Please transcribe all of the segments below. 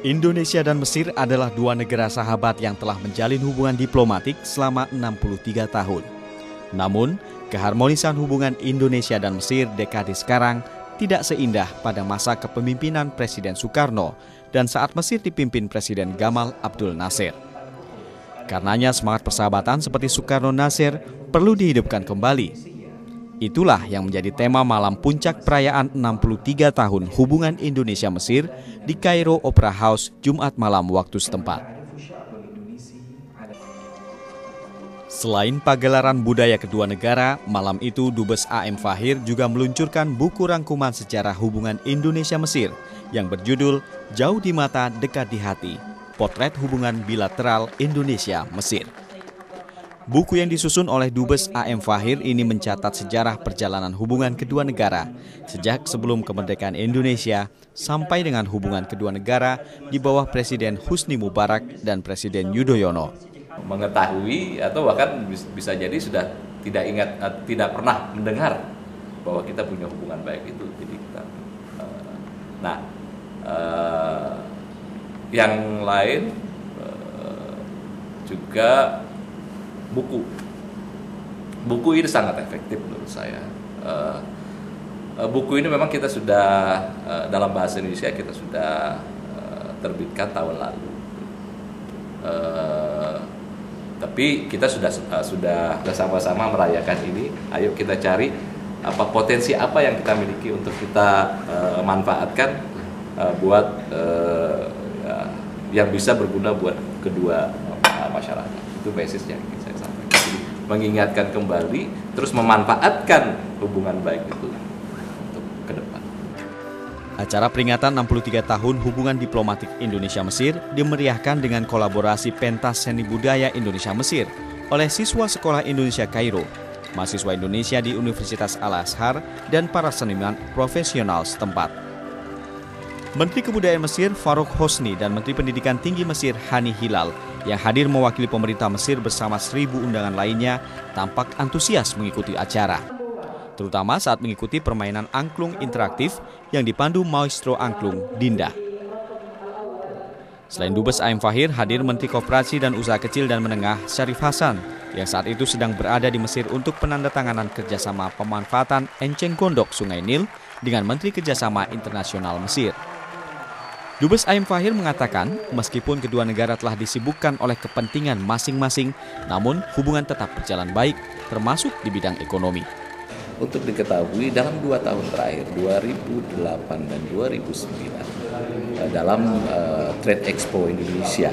Indonesia dan Mesir adalah dua negara sahabat yang telah menjalin hubungan diplomatik selama 63 tahun. Namun, keharmonisan hubungan Indonesia dan Mesir dekade sekarang tidak seindah pada masa kepemimpinan Presiden Soekarno dan saat Mesir dipimpin Presiden Gamal Abdul Nasir. Karenanya semangat persahabatan seperti Soekarno-Nasir perlu dihidupkan kembali. Itulah yang menjadi tema malam puncak perayaan 63 tahun hubungan Indonesia-Mesir di Kairo Opera House Jumat malam waktu setempat. Selain pagelaran budaya kedua negara, malam itu Dubes A.M. Fahir juga meluncurkan buku rangkuman sejarah hubungan Indonesia-Mesir yang berjudul Jauh di Mata, Dekat di Hati, Potret Hubungan Bilateral Indonesia-Mesir. Buku yang disusun oleh Dubes A.M. Fahir ini mencatat sejarah perjalanan hubungan kedua negara sejak sebelum kemerdekaan Indonesia sampai dengan hubungan kedua negara di bawah Presiden Husni Mubarak dan Presiden Yudhoyono. Mengetahui atau bahkan bisa jadi sudah tidak ingat, tidak pernah mendengar bahwa kita punya hubungan baik itu. Jadi kita, yang lain juga buku ini sangat efektif menurut saya. Buku ini memang kita sudah dalam bahasa Indonesia kita sudah terbitkan tahun lalu. Tapi kita sudah sama-sama merayakan ini. Ayo kita cari potensi apa yang kita miliki untuk kita manfaatkan buat yang bisa berguna buat kedua masyarakat. Itu basisnya yang saya sampaikan. Jadi, mengingatkan kembali, terus memanfaatkan hubungan baik itu untuk ke depan. Acara peringatan 63 tahun hubungan diplomatik Indonesia-Mesir dimeriahkan dengan kolaborasi pentas seni budaya Indonesia-Mesir oleh siswa Sekolah Indonesia Kairo, mahasiswa Indonesia di Universitas Al-Azhar, dan para seniman profesional setempat. Menteri Kebudayaan Mesir Farouk Hosni dan Menteri Pendidikan Tinggi Mesir Hani Hilal yang hadir mewakili pemerintah Mesir bersama 1.000 undangan lainnya tampak antusias mengikuti acara. Terutama saat mengikuti permainan angklung interaktif yang dipandu maestro angklung Dinda. Selain Dubes A.M. Fahir, hadir Menteri Koperasi dan Usaha Kecil dan Menengah Syarif Hasan yang saat itu sedang berada di Mesir untuk penandatanganan kerjasama pemanfaatan enceng gondok Sungai Nil dengan Menteri Kerjasama Internasional Mesir. Dubes A.M. Fahir mengatakan, meskipun kedua negara telah disibukkan oleh kepentingan masing-masing, namun hubungan tetap berjalan baik, termasuk di bidang ekonomi. Untuk diketahui, dalam 2 tahun terakhir, 2008 dan 2009, dalam Trade Expo Indonesia,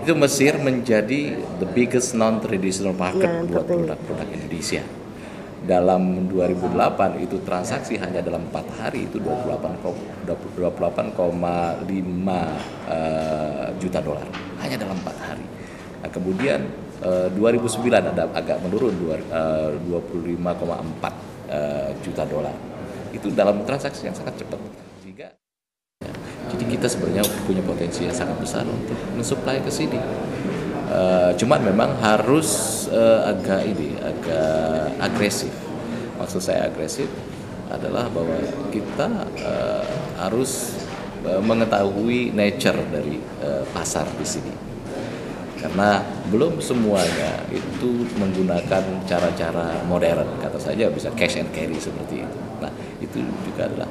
itu Mesir menjadi the biggest non-traditional market buat produk-produk Indonesia. Dalam 2008 itu transaksi hanya dalam 4 hari itu 28,5 juta dolar hanya dalam 4 hari. Nah, kemudian 2009 ada agak menurun 25,4 juta dolar. Itu dalam transaksi yang sangat cepat. Jadi kita sebenarnya punya potensi yang sangat besar untuk mensuplai ke sini. Cuman memang harus agak agresif. Maksud saya agresif adalah bahwa kita harus mengetahui nature dari pasar di sini. Karena belum semuanya itu menggunakan cara-cara modern, kata saja bisa cash and carry seperti itu. Nah, itu juga adalah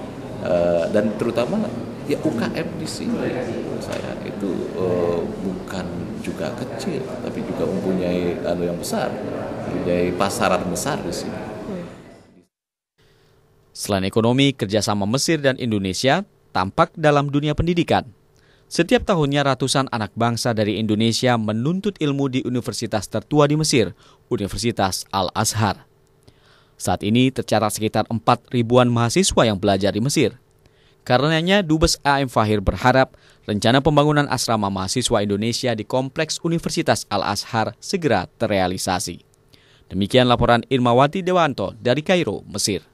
dan terutama ya UKM di sini menurut saya itu bukan juga kecil, tapi juga mempunyai yang besar, mempunyai pasaran besar di sini. Selain ekonomi, kerjasama Mesir dan Indonesia tampak dalam dunia pendidikan. Setiap tahunnya ratusan anak bangsa dari Indonesia menuntut ilmu di universitas tertua di Mesir, Universitas Al-Azhar. Saat ini tercatat sekitar 4.000-an mahasiswa yang belajar di Mesir. Karenanya Dubes A.M. Fahir berharap rencana pembangunan asrama mahasiswa Indonesia di Kompleks Universitas Al-Azhar segera terrealisasi. Demikian laporan Irmawati Dewanto dari Kairo, Mesir.